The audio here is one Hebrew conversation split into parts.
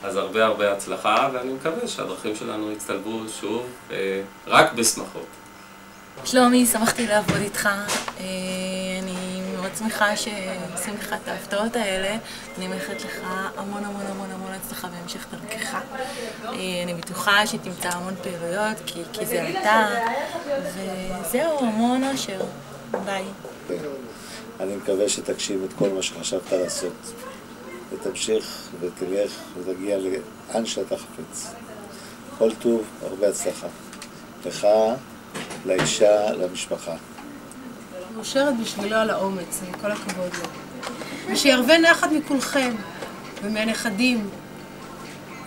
אז הרבה הצלחה, ואני מקווה שהדרכים שלנו יצטלבו שוב רק בשמחות. שלומי, שמחתי לעבוד איתך. אני מאוד שמחה שעושים לך את ההפתעות האלה. אני מאחלת לך המון הצלחה בהמשך דרכך. אני בטוחה שתמצא המון פעילויות, כי זה אתה. וזהו, המון אושר. ביי. אני מקווה שתקשיב את כל מה שחשבת לעשות. ותמשיך ותלך ותגיע לאן שאתה חפץ. כל טוב, הרבה הצלחה. לך, לאישה, למשפחה. מאושרת בשבילו על האומץ, עם כל הכבוד לו. ושירווה נחת מכולכם, ומהנכדים.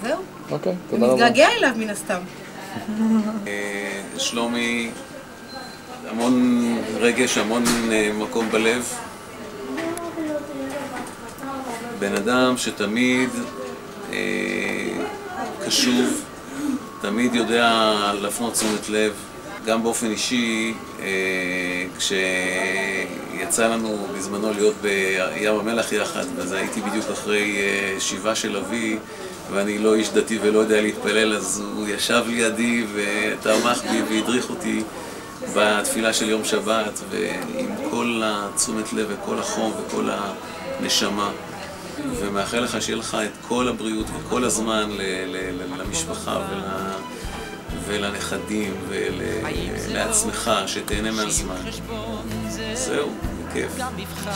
זהו. אוקיי, תודה רבה. ונתגעגע אליו מן הסתם. שלומי, המון רגש, המון מקום בלב. בן אדם שתמיד קשוב, תמיד יודע להפנות תשומת לב. גם באופן אישי, כשיצא לנו בזמנו להיות בים המלח יחד, אז הייתי בדיוק אחרי שיבה של אבי, ואני לא איש דתי ולא יודע להתפלל, אז הוא ישב לידי ותמך בי והדריך אותי בתפילה של יום שבת, ועם כל התשומת לב וכל החום וכל הנשמה. ומאחל לך שיהיה לך את כל הבריאות וכל הזמן למשפחה ולנכדים ולעצמך, שתהנה מהזמן. זהו, בכיף.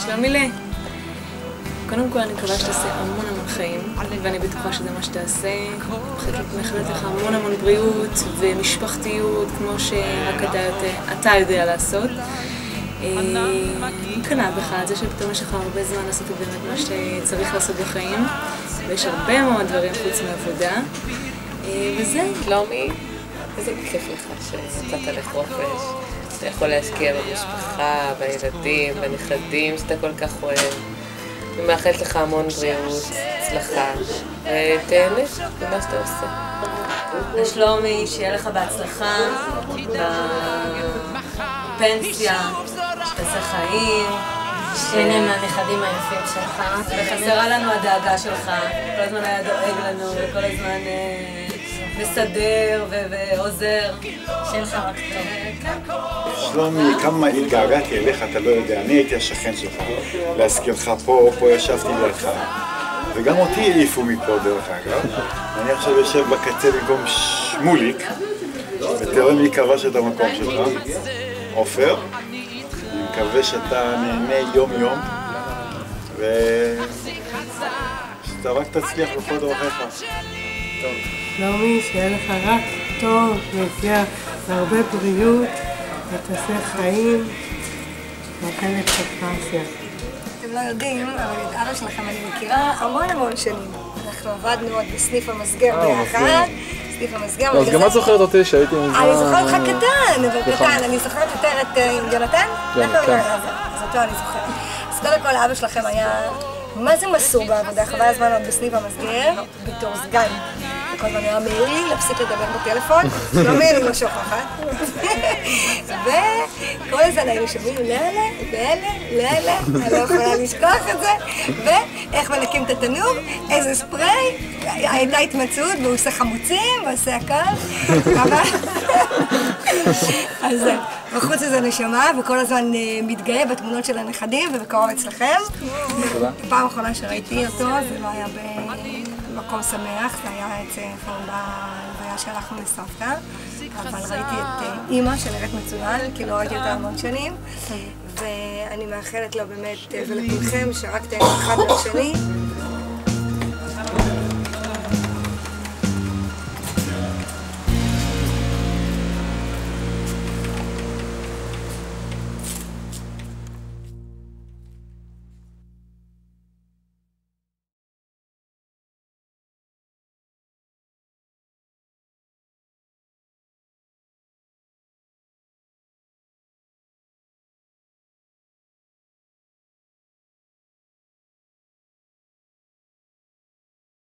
שלומילה, קודם כל אני מקווה שתעשה המון חיים, ואני בטוחה שזה מה שתעשה. מאחלת לך המון בריאות ומשפחתיות, כמו שרק אתה יודע לעשות. אני קנה בך את זה שפתאום יש לך הרבה זמן לעשות באמת מה שצריך לעשות בחיים, ויש הרבה מאוד דברים חוץ מעבודה, וזה. שלומי, איזה כיף לך שיצאת לחופש, אתה יכול להשקיע במשפחה, בילדים, בנכדים שאתה כל כך אוהב. אני מאחלת לך המון בריאות, הצלחה, ותהנה במה שאתה עושה. שלומי, שיהיה לך בהצלחה בפנסיה, שתעשה חיים, שתהנה מהנכדים היפים שלך. וחסרה לנו הדאגה שלך, כל הזמן היה דואג לנו, וכל הזמן מסדר ועוזר. שיהיה לך רק טוב. שלומי, כמה התגעגעתי אליך, אתה לא יודע, אני הייתי השכן שלך, להזכירך פה ישבתי לידך, וגם אותי העיפו מפה דרך אגב. אני עכשיו יושב בקצה במקום שמוליק, ותראה מי כבש את המקום שלך, עופר. אני מקווה שאתה נהנה יום ושאתה רק תצליח בכל דרכיך. טוב. שלומי, שיהיה לך רק טוב, ויגיע להרבה בריאות, ותעשה חיים, מאחלת לך פנסיה. אתם לא יודעים, אבל את אבא שלכם אני מכירה המון שנים. אנחנו עבדנו עוד בסניף המסגר ביחד. סניף המסגר. אז גם את זוכרת אותי שהייתי מזמן... אני זוכרת אותך קטן, אני זוכרת יותר את יונתן? כן. אז אותו אני זוכרת. אז קודם כל אבא שלכם היה מה זה מסור בעבודה, חבל הזמן עוד בסניף המסגר, בתור סגן. וכל הזמן היה מעיר לי להפסיק לדבר בטלפון, לא מעיר לי משוך אחת. וכל הזמן היינו שומעים לאלה, אני לא יכולה לשכוח את זה. ואיך מנקים את התנור, איזה ספרי, הייתה התמצאות, והוא עושה חמוצים, ועושה הכל. אז בחוץ הזה נשמה, וכל הזמן מתגאה בתמונות של הנכדים, ובקרוב אצלכם. פעם האחרונה שראיתי אותו, זה לא היה במקום שמח, זה היה אצלנו בהלוויה שהלכנו לסבתא, אבל ראיתי את אימא שנראית מצוין, כי לא ראיתי אותה המון שנים, ואני מאחלת לו באמת ולכולכם שרק תהנו אחד לשני,